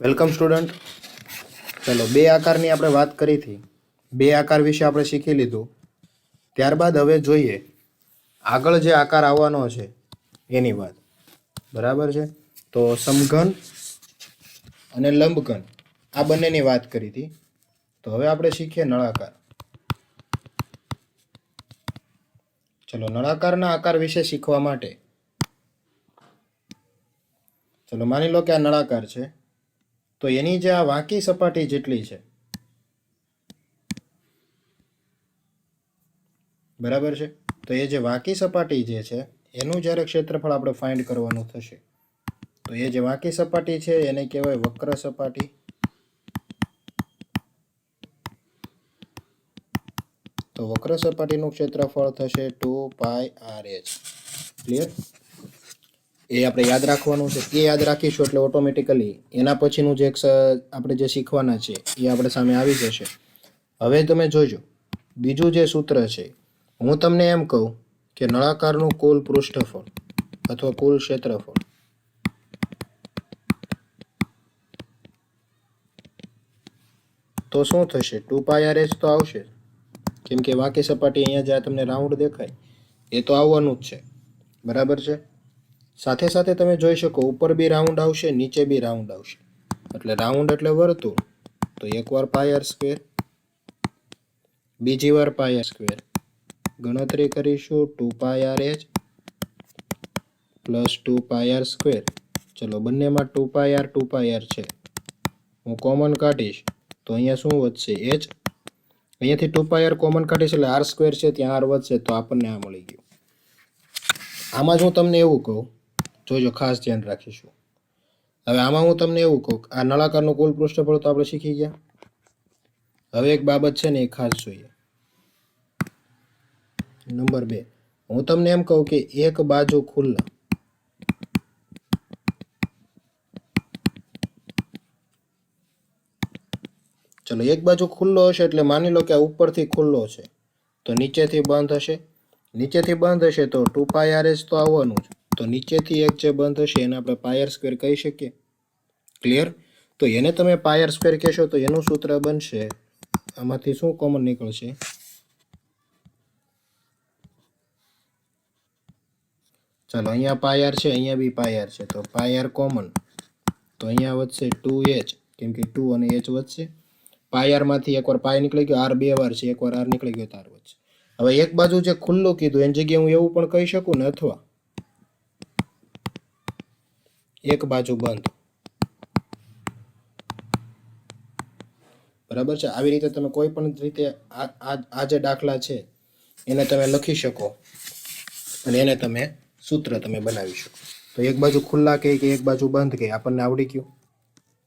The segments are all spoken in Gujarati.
Welcome student. ચલો, બે આકારની આપણે વાત કરી હતી. બે આકાર વિશે આપણે શીખી લીધું. ત્યારબાદ હવે જોઈએ આગળ જે આકાર આવવાનો છે એની વાત. બરાબર છે? તો સમઘન અને લંબઘન આ બંનેની વાત કરી હતી. તો હવે આપણે શીખીએ નળાકાર. ચલો, નળાકારના આકાર વિશે શીખવા માટે ચલો માની લો કે આ નળાકાર છે, તો એની જે આ વાંકી સપાટી જેટલી છે, બરાબર છે, તો એ જે વાંકી સપાટી જે છે એનું જ્યારે ક્ષેત્રફળ આપણે ફાઇન્ડ કરવાનું થશે, તો એ જે વાંકી સપાટી છે એને કહેવાય વક્ર સપાટી. તો વક્ર સપાટીનું ક્ષેત્રફળ થશે 2πr/h. ક્લિયર? એ આપણે યાદ રાખવાનું છે. એ યાદ રાખીશું એટલે ઓટોમેટિકલી એના પછીનું જે આપણે જે શીખવાના છે એ આપણે સામે આવી જશે. હવે તમે જોજો બીજું જે સૂત્ર છે, હું તમને એમ કહું કે નળાકારનું કુલ પૃષ્ઠફળ અથવા કુલ ક્ષેત્રફળ તો શું થશે? 2πr/h તો આવશે, કેમ કે વાંકી સપાટી અહીંયા જ્યાં તમને રાઉન્ડ દેખાય એ તો આવવાનું જ છે. બરાબર છે? સાથે સાથે તમે જોઈ શકો ઉપર બી રાઉન્ડ આવશે, નીચે બી રાઉન્ડ આવશે. એટલે રાઉન્ડ એટલે વર્તુળ, તો એકવાર πr², બીજી વાર πr². ગણતરી કરીશું 2πr/h પ્લસ 2πr². ચલો, બંનેમાં 2πr છે. હું કોમન કાઢીશ તો અહીંયા શું વધશે? h. અહીંયાથી 2πr કોમન કાઢીશ એટલે r² છે, ત્યાં r વધશે, તો આપણને આ મળી ગયું. આમાં જ હું તમને એવું કહું, જોજો ખાસ ધ્યાન રાખીશું. હવે આમાં હું તમને એવું કહું, આ નળાકારનું કુલ પૃષ્ઠફળ તો આપણે શીખી ગયા. હવે એક બાબત છે ને એ ખાસ જોઈએ. નંબર 2, હું તમને એમ કહું કે એક બાજુ ખુલ્લા ચલો, એક બાજુ ખુલ્લો હશે એટલે માની લો કે આ ઉપરથી ખુલ્લો છે, તો નીચેથી બંધ હશે. નીચેથી બંધ હશે તો 2πr/h તો આવવાનું જ. તો નીચેથી એક જે બંધ હશે એને આપણે πr² કહી શકીએ. ક્લિયર? તો એને તમે πr² કહેશો તો એનું સૂત્ર બનશે, આમાંથી શું કોમન નીકળશે? ચાલો, અહીંયા πr છે, અહીંયા બી πr છે, તો πr કોમન, તો અહીંયા વધશે 2h, કેમ કે 2 અને h વધશે. πr માંથી એકવાર π નીકળી ગયો, r 2 વાર છે, એકવાર r નીકળી ગયો તો r વધશે. હવે એક બાજુ જે ખુલ્લું કીધું એની જગ્યાએ હું એવું પણ કહી શકું ને, અથવા એક બાજુ બંધ. બરાબર છે? આવી રીતે તમે કોઈ પણ રીતે આ જે દાખલા છે એને તમે લખી શકો અને એને તમે સૂત્ર તમે બનાવી શકો. તો એક બાજુ ખુલ્લા કે એક બાજુ બંધ કે આપણને આવડી ગયું.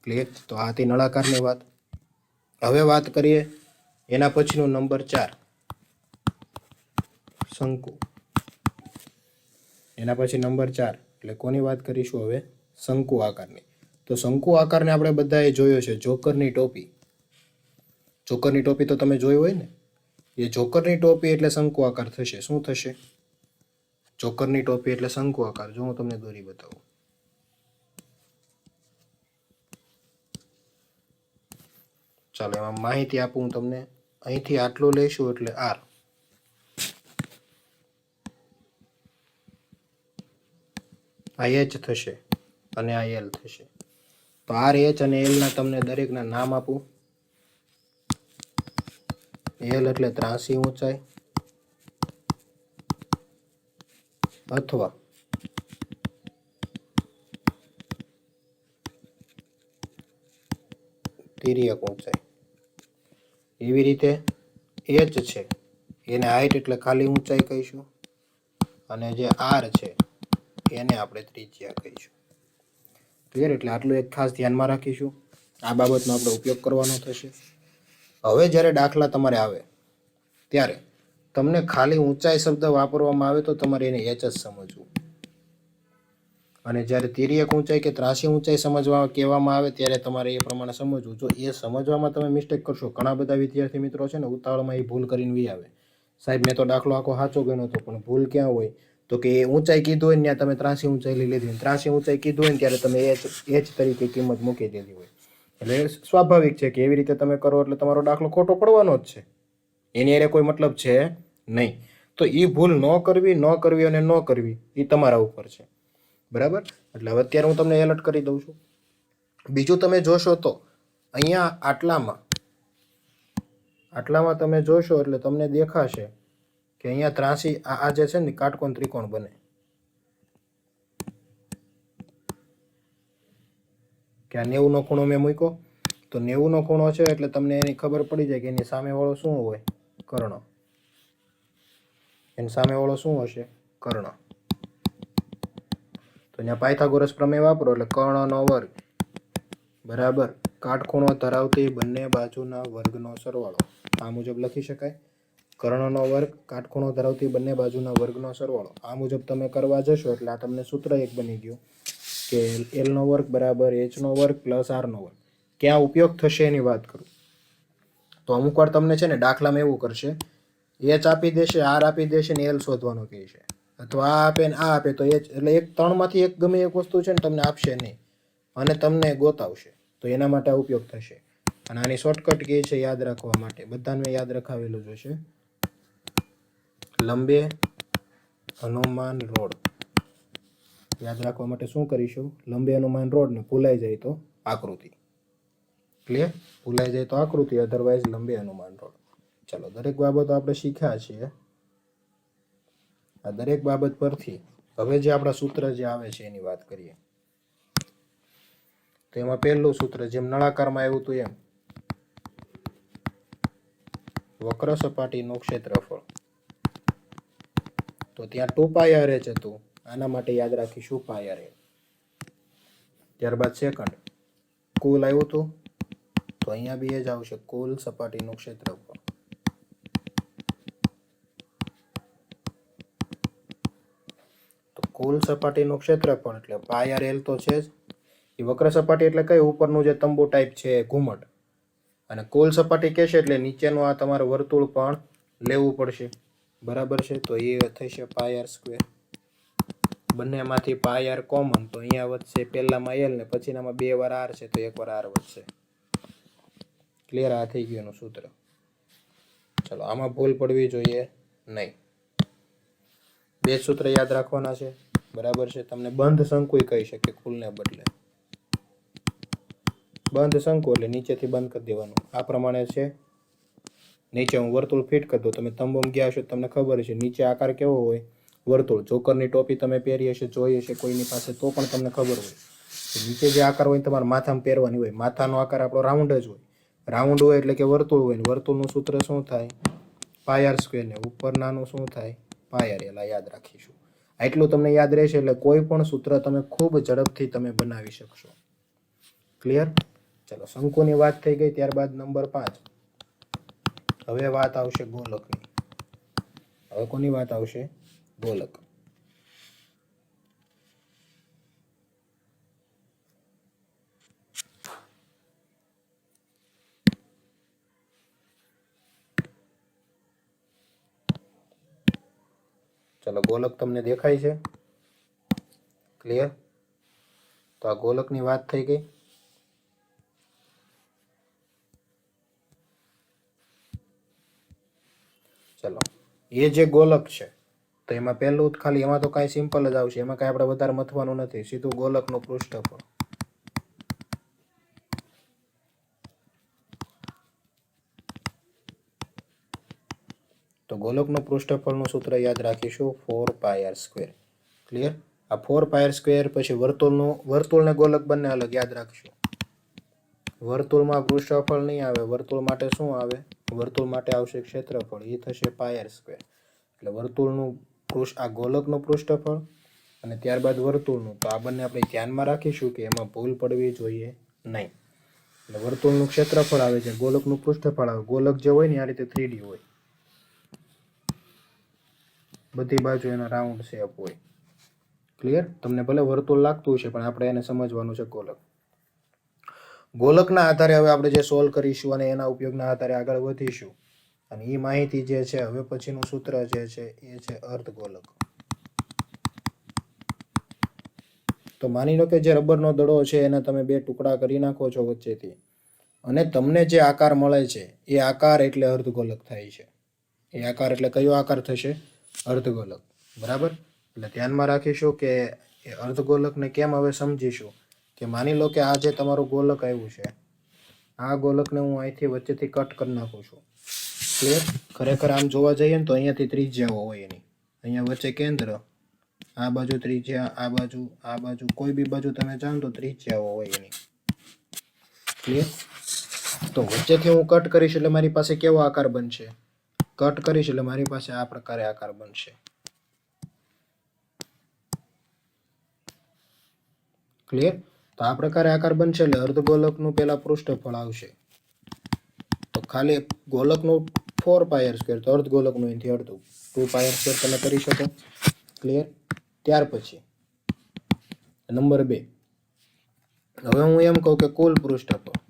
ક્લિયર? તો આ હતી નળાકારની વાત. હવે વાત કરીએ એના પછીનો નંબર 4, શંકુ. એના પછી નંબર 4 એટલે કોની વાત કરીશું હવે? શંકુ આકારની. તો શંકુ આકારને આપણે બધાએ જોયો છે, જોકરની ટોપી. જોકરની ટોપી તો તમે જોઈ હોય ને? એ જોકરની ટોપી એટલે શંકુ આકાર થશે. શું થશે? જોકરની ટોપી એટલે શંકુ આકાર. જો હું તમને દોરી બતાવું. ચાલો, એમાં માહિતી આપું હું તમને. અહીંથી આટલું લઈશું એટલે r, આ h થશે અને આ l થશે. તો r, h અને l ના તમને દરેકના નામ આપું. l એટલે ત્રાસી ઊંચાઈ અથવા તિર્યક ઊંચાઈ. એવી રીતે h છે એને હાઈટ એટલે ખાલી ઊંચાઈ કહીશું, અને જે r છે એને આપણે ત્રિજ્યા કહીશું. ક્લિયર? એટલે આટલું એક ખાસ ધ્યાનમાં રાખીશું. આ બાબતનો આપણે ઉપયોગ કરવાનો થશે. હવે જ્યારે દાખલા તમારે આવે ત્યારે તમને ખાલી ઊંચાઈ શબ્દ વાપરવામાં આવે તો તમારે એને h જ સમજવું, અને જ્યારે તિર્યક ઊંચાઈ કે ત્રાસી ઊંચાઈ સમજવા કહેવામાં આવે ત્યારે તમારે એ પ્રમાણે સમજવું. જો એ સમજવામાં તમે મિસ્ટેક કરશો, ઘણા બધા વિદ્યાર્થી મિત્રો છે ને ઉતાવળમાં એ ભૂલ કરીને વી આવે, સાહેબ મેં તો દાખલો આખો સાચો ગણ્યો હતો, પણ ભૂલ ક્યાં હોય? તો કે એ ઊંચાઈ કીધું હોય ને ત્યાં તમે ત્રાસી ઊંચાઈ લઈ લીધી, ત્રાસી ઊંચાઈ કીધું હોય ને ત્યારે તમે h તરીકે કિંમત મૂકી દીધી હોય. એટલે સ્વાભાવિક છે કે એવી રીતે તમે કરો એટલે તમારો દાખલો ખોટો પડવાનો જ છે, એની અરે કોઈ મતલબ છે નહીં. તો એ ભૂલ ન કરવી અને ન કરવી એ તમારા ઉપર છે, બરાબર. એટલે હવે અત્યારે હું તમને એલર્ટ કરી દઉં છું. બીજું તમે જોશો તો અહીંયા આટલામાં તમે જોશો એટલે તમને દેખાશે કે અહીંયા 83 આ જે છે ને કાટકોણ ત્રિકોણ બને. કે આ 90 નો ખૂણો મેં મૂક્યો તો 90 નો ખૂણો છે એટલે તમને એની ખબર પડી જાય કે એની સામેવાળો શું હોય? કર્ણ. એની સામેવાળો શું હશે? કર્ણ. તો અહીંયા પાયથાગોરસ પ્રમેય વાપરો એટલે કર્ણનો વર્ગ બરાબર કાટખૂણો ધરાવતી બંને બાજુના વર્ગનો સરવાળો. આ મુજબ લખી શકાય. કર્ણનો વર્ગ કાટખૂણો ધરાવતી બંને બાજુના વર્ગનો સરવાળો. આ મુજબ તમે કરવા જશો એટલે આ તમને સૂત્ર એક બની ગયું કે L નો વર્ગ બરાબર H નો વર્ગ પ્લસ R નો વર્ગ. ક્યાં ઉપયોગ થશે એની વાત કરું તો અમુક વાર તમને છે ને દાખલામાં એવું કરશે, H આપી દેશે, R આપી દેશે ને L શોધવાનું કહે છે, અથવા આ આપે ને આ આપે તો H, એટલે એક ત્રણમાંથી એક ગમે એક વસ્તુ છે ને તમને આપશે નહીં અને તમને ગોતાવશે, તો એના માટે આ ઉપયોગ થશે. અને આની શોર્ટકટ કે છે યાદ રાખવા માટે, બધાને યાદ રખાવેલું જ હશે, લંબે અનુમાન રોડ. યાદ રાખવા માટે શું કરીશું? લંબે અનુમાન રોડ ને ભૂલાઈ જાય તો આકૃતિ. ક્લિયર? ભૂલાઈ જાય તો આકૃતિ, અધરવાઇઝ લંબે અનુમાન રોડ. ચલો, દરેક બાબતો આપણે શીખ્યા છીએ. આ દરેક બાબત પરથી હવે જે આપણા સૂત્ર જે આવે છે એની વાત કરીએ. તો એમાં પહેલું સૂત્ર જેમ નળાકારમાં આવ્યું હતું એમ, વક્ર સપાટીનું ક્ષેત્રફળ. તો ત્યાં 2πr h હતું, આના માટે યાદ રાખીશું πr h. ત્યારબાદ સેકન્ડ કુલ આવ્યું હતું તો અહીંયા બી એ જ આવશે, કુલ સપાટીનું ક્ષેત્રફળ. તો કુલ સપાટીનું ક્ષેત્રફળ એટલે πr l તો છે જ. એ વક્ર સપાટી એટલે કઈ? ઉપરનું જે તંબુ ટાઈપ છે ઘુમટ. અને કુલ સપાટી કહેશે એટલે નીચેનું આ તમારે વર્તુળ પણ લેવું પડશે, બરાબર છે. તો એ થશે πr². બંનેમાંથી πr કોમન તો અહીંયા વધશે પહેલામાં l ને પછીનામાં 2 વાર r છે તો 1 વાર r વધશે. ક્લિયર? આ થઈ ગયું એનું સૂત્ર. ચલો, આમાં ભૂલ પડવી જોઈએ નહીં. બે સૂત્ર યાદ રાખવાના છે, બરાબર છે. તમને બંધ શંકુ કહી શકે કુલને બદલે. બંધ શંકુ એટલે નીચેથી બંધ કરી દેવાનું. આ પ્રમાણે છે. નીચે હું વર્તુળ ફિટ કરી દઉં. તમે તંબુમાં ગયા હશો તમને ખબર છે નીચે આકાર કેવો હોય? વર્તુળ. જોકરની ટોપી તમે પહેરી હશે, જોઈ હશે કોઈની પાસે, તો પણ તમને ખબર હોય નીચે જે આકાર હોય તમારે માથામાં પહેરવાની હોય. માથાનો આકાર આપણો રાઉન્ડ જ હોય. રાઉન્ડ હોય એટલે કે વર્તુળ હોય ને વર્તુળનું સૂત્ર શું થાય? πr². ને ઉપરનાનું શું થાય? πr l. યાદ રાખીશું. આટલું તમને યાદ રહેશે એટલે કોઈ પણ સૂત્ર તમે ખૂબ ઝડપથી તમે બનાવી શકશો. ક્લિયર? ચલો, શંકુની વાત થઈ ગઈ. ત્યારબાદ નંબર 5. હવે વાત આવશે ગોલકની. હવે કોની વાત આવશે? ગોલક. ચલો, ગોલક તમને દેખાય છે? ક્લિયર? તો આ ગોલકની વાત થઈ ગઈ. ચલો, એ જે ગોલક છે તો એમાં પહેલું ખાલી એમાં તો કાંઈ સિમ્પલ જ આવશે, એમાં કાંઈ આપણે વધારે મથવાનું નથી, સીધું ગોલકનું પૃષ્ઠફળ. તો ગોલકનું પૃષ્ઠફળનું સૂત્ર યાદ રાખીશું 4πr². ક્લિયર? આ 4πr² પછી વર્તુળને ગોલક બંને અલગ યાદ રાખીશું. વર્તુળમાં પૃષ્ઠફળ નહીં આવે, વર્તુળ માટે શું આવે? વર્તુળ માટે આવશે ક્ષેત્રફળ, એ થશે πr². એટલે વર્તુળનું આ ગોલકનું પૃષ્ઠફળ અને ત્યારબાદ વર્તુળનું, તો આ બંને આપણે ધ્યાનમાં રાખીશું કે એમાં ભૂલ પડવી જોઈએ નહીં. એટલે વર્તુળનું ક્ષેત્રફળ આવે છે, ગોલકનું પૃષ્ઠફળ આવે. ગોલક જે હોય ને આ રીતે 3D હોય, બધી બાજુ એના રાઉન્ડ શેપ હોય. ક્લિયર? તમને ભલે વર્તુળ લાગતું હશે પણ આપણે એને સમજવાનું છે ગોલક. ગોલકના આધારે હવે આપણે જે સોલ્વ કરીશું અને એના ઉપયોગના આધારે આગળ વધીશું. અને એ માહિતી જે છે હવે પછીનું સૂત્ર જે છે એ છે અર્ધગોલક. તો માની લો કે જે રબરનો દડો છે એને તમે 2 ટુકડા કરી નાખો છો વચ્ચેથી, અને તમને જે આકાર મળે છે એ આકાર એટલે અર્ધગોલક થાય છે. એ આકાર એટલે કયો આકાર થશે? અર્ધગોલક. બરાબર. એટલે ધ્યાનમાં રાખીશું કે એ અર્ધગોલકને કેમ હવે સમજીશું કે માની લો કે આ જે તમારું ગોલક આવ્યું છે, આ ગોલકને હું અહીંથી વચ્ચેથી કટ કરી નાખું છું. ક્લિયર? ખરેખર આમ જોવા જઈએ ને તો અહીંયાથી ત્રિજ્યાઓ હોય એની. અહીંયા વચ્ચે કેન્દ્ર, આ બાજુ ત્રિજ્યા, આ બાજુ કોઈ બી બાજુ તમે જાઓ તો ત્રિજ્યાઓ હોય એની. ક્લિયર? તો વચ્ચેથી હું કટ કરીશ એટલે મારી પાસે કેવો આકાર બનશે? કટ કરીશ એટલે મારી પાસે આ પ્રકારે આકાર બનશે. ક્લિયર? તો આ પ્રકારે આકાર બનશે એટલે અર્ધગોલકનું પેલા પૃષ્ઠફળ આવશે. તો ખાલી ગોલકનું 4πr², તો અર્ધગોલકનું એનાથી અડધું 2πr² તમે કરી શકો. ક્લિયર? ત્યાર પછી નંબર 2, હવે હું એમ કહું કે કુલ પૃષ્ઠફળ.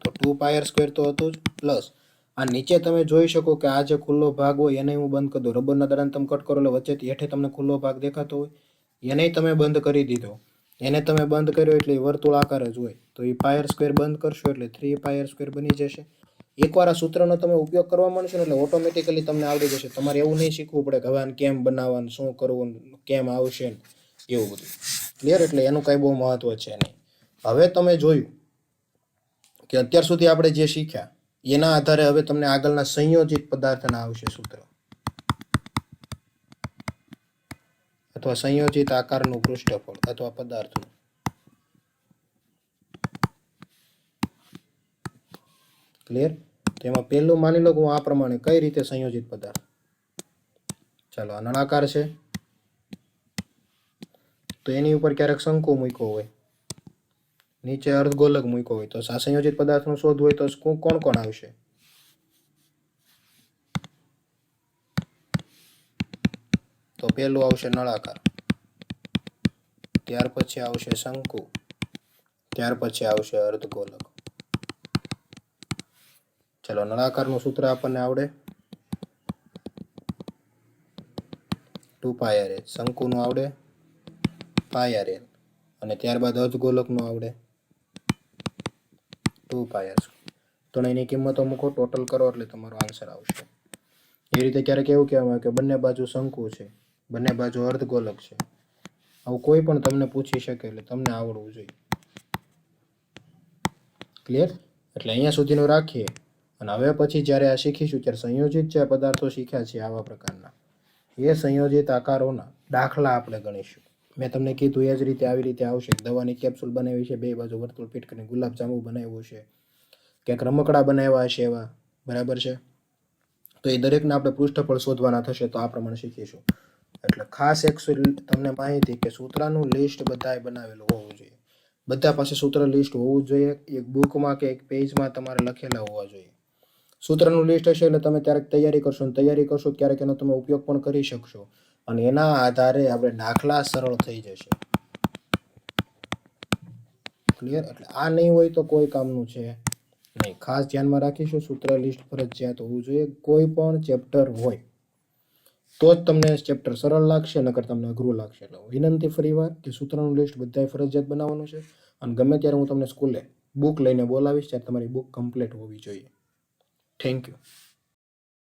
તો 2πr² તો હતું જ, પ્લસ આ નીચે તમે જોઈ શકો કે આ જે ખુલ્લો ભાગ હોય એને હું બંધ કરી દઉં. રબરના દડાને તમે કટ કરો એટલે વચ્ચેથી હેઠે તમને ખુલ્લો ભાગ દેખાતો હોય, એને તમે બંધ કરી દીધો. એને તમે બંધ કર્યો એટલે વર્તુળ આકાર જ હોય. તો એ πr² બંધ કરશો એટલે 3πr² બની જશે. એકવાર આ સૂત્રનો તમે ઉપયોગ કરવા માંડશો ને એટલે ઓટોમેટિકલી તમને આવડી જશે. તમારે એવું નહીં શીખવું પડે કે હવે આને કેમ બનાવવાનું, શું કરવું, કેમ આવશે એવું બધું. ક્લિયર? એટલે એનું કાંઈ બહુ મહત્વ છે નહીં. હવે તમે જોયું કે અત્યાર સુધી આપણે જે શીખ્યા એના આધારે હવે તમને આગળના સંયોજિત પદાર્થના આવશે સૂત્ર, અથવા સંયોજિત આકારનું પૃષ્ઠફળ અથવા પદાર્થનું. ક્લિયર? તો એમાં પહેલું માની લો કે હું આ પ્રમાણે કઈ રીતે સંયોજિત પદાર્થ. ચાલો, આ નળાકાર છે તો એની ઉપર ક્યારેક શંકુ મૂક્યો હોય, નીચે અર્ધગોલક મૂક્યો હોય, તો આ સંયોજિત પદાર્થનું શોધ હોય તો કોણ કોણ આવશે? તો પહેલું આવશે નળાકાર, ત્યાર પછી આવશે શંકુ, ત્યાર પછી આવશે અર્ધગોલક. ચલો, નળાકારનું સૂત્ર આપણને આવડે, 2πr, શંકુનું આવડે πr, અને ત્યારબાદ અર્ધગોલકનું આવડે 2πr². ત્રણેયની કિંમતો મૂકો, ટોટલ કરો એટલે તમારો આન્સર આવશે. એ રીતે ક્યારેક એવું કહેવામાં કે બંને બાજુ શંકુ છે, બંને બાજુ અર્ધગોલક છે, આવું કોઈ પણ તમને પૂછી શકે એટલે તમને આવડવું જોઈએ. ક્લિયર? એટલે અહીંયા સુધીનું રાખીએ અને હવે પછી જ્યારે આ શીખીશું ત્યારે સંયોજિત જે પદાર્થો શીખ્યા છે આવા પ્રકારના, એ સંયોજિત આકારોના દાખલા આપણે ગણીશું. મેં તમને કીધું એ જ રીતે આવી રીતે આવશે. દવાની કેપ્સ્યુલ બનાવી છે, બે બાજુ વર્તુળ ફિટ કરીને ગુલાબજાંબુ બનાવ્યું છે, ક્યાંક રમકડા બનાવ્યા હશે એવા. બરાબર છે? તો એ દરેકને આપણે પૃષ્ઠફળ શોધવાના થશે તો આ પ્રમાણે શીખીશું. એટલે ખાસ એક તમને માહિતી કે સૂત્રનું લિસ્ટ બધાએ બનાવેલું હોવું જોઈએ. બધા પાસે સૂત્ર લિસ્ટ હોવું જોઈએ. એક બુકમાં કે એક પેજમાં તમારે લખેલા હોવા જોઈએ. સૂત્રનું લિસ્ટ હશે એટલે તમે ક્યારેક તૈયારી કરશો, અને તૈયારી કરશો ક્યારેક એનો તમે ઉપયોગ પણ કરી શકશો, અને એના આધારે આપણે દાખલા સરળ થઈ જશે. ક્લિયર? એટલે આ નહીં હોય તો કોઈ કામનું છે નહીં. ખાસ ધ્યાનમાં રાખીશું, સૂત્ર લિસ્ટ ફરજિયાત હોવું જોઈએ. કોઈ પણ ચેપ્ટર હોય તો જ તમને ચેપ્ટર સરળ લાગશે, નકર તમને અઘરું લાગશે. એટલે વિનંતી ફરીવાર કે સૂત્રનું લિસ્ટ બધાએ ફરજિયાત બનાવવાનું છે, અને ગમે ત્યારે હું તમને સ્કૂલે બુક લઈને બોલાવીશ ત્યારે તમારી બુક કમ્પ્લીટ હોવી જોઈએ. Thank you.